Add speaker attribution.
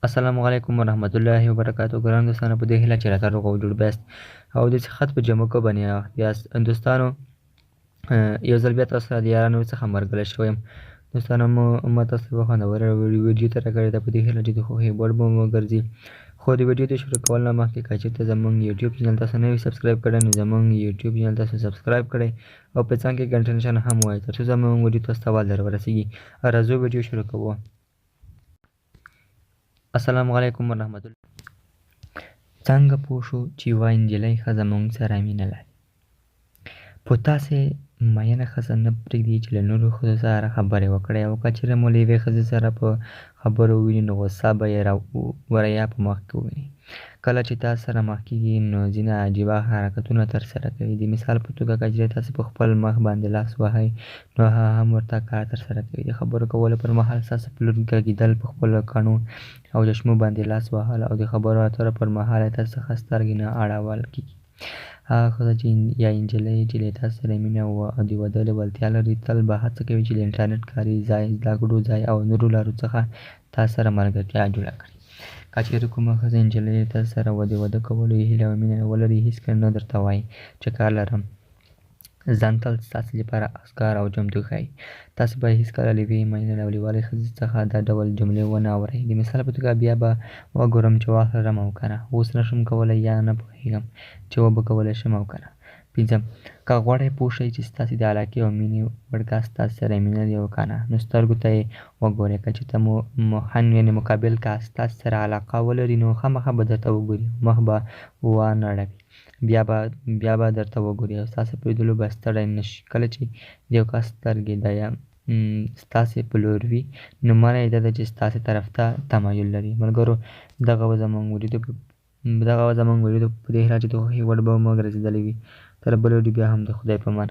Speaker 1: السلام علیکم ورحمت الله وبرکاتو. ګران دوستانو، په دې هیله چې راته روغ او جوړ بیاست او داسې خط په جمع کو باندې یاست. دوستانو، یو ځل بیا تاسو سره د یارانو څخه مرګله شوی یم. دوستانو، ما تاسو ته یوه خوندوره ویډیو تیاره کړې ده، په دې هیله چې د خوښۍ وړ به مو وګرځي. خو د ویډیو د شروع کولو نه مخکې که چېرته زموږ یوټیوب چینل تاسو نه وي سبسکرایب کړی، نو زموږ یوټیوب چینل تاسو سبسکرایب کړئ او په څنګ کې ګنټه نښان هم ووایئ تر څو زموږ ویډیو تاسو ته اول در ورسیږي. راځو ویډیو شروع کوو. السلام علیکم ورحمت الله. څنګه پوه شو چې یوه نجلۍ ښځه موږ سره مینه لري؟ په تاسې مینه ښځه نه پرېږدي چې له نورو ښځو سره خبرې وکړئ، او که چېرې مو له یوې ښځې سره په خبرو وویني نو غوسه به یې وریا په مخ کې وویني. کله چې تاسو سره مخ کېږي نو ځینې عجیبه حرکتونه ترسره کوي. د مثال په توګه که چېرې تاسې په خپل مخ باندې لاس وهئ نو هغه هم ورته کار ترسره کوي. د خبرو کولو پر مهال ستاسو په لور ږغېدل، په خپلو کڼو او چشمو باندې لاس وهل او د خبرو اترو پر مهال یې تاسو څخه سترګې نه اړول کېږي. هغه ښځه یا نجلۍ چې له تاسو سره مینه او د واده لیوالتیا لري تل به هڅه کوي چې له انټرنټ، کاري ځای، زده کړو ځای او نورو لارو څخه تاسو سره ملګرتیا جوړه کړي. که چېرې کومه ښځه نجلۍ له تاسو سره د واده کولو هیله او مینه ولري، هېڅکله نه درته وایي چې کار لرم. ځان تل ستاسې لپاره ازګار او چمتو ښایي. تاسو به هېڅکله له یوې مینه او لیوالې ښځې څخه دا ډول جملې ونه اورئ. د مثال په توګه بیا به وګورم چې وخت لرم او که نه، اوس نه شم کولی یا نه پوهېږم چې وبه کولی شم او که نه. 5. که غواړئ پوه شئ چې ستاسې د علاقې او مینې وړ کس ستاسې سره مینه لري او که نه، نو سترګو ته یې وګورئ. که چېرته یعنې مقابل کس ستاسې سره علاقه ولري نو خامخا به درته وګوري، مخ به وانه اړوي، بیا به درته وګوري او ستاسې په لیدلو به ستړی نه شي. کله چې د یو کس سترګې د ستاسې په لور وي نو معنی یې دا ده چې ستاسې طرف ته تمایل لري. ملګرو، دغه به زموږ ویډیو په دې هیله چې د خوښۍ وړ به مو ګرځېدلی وي. تر بلې ویډیو بیا هم د خدای په امان.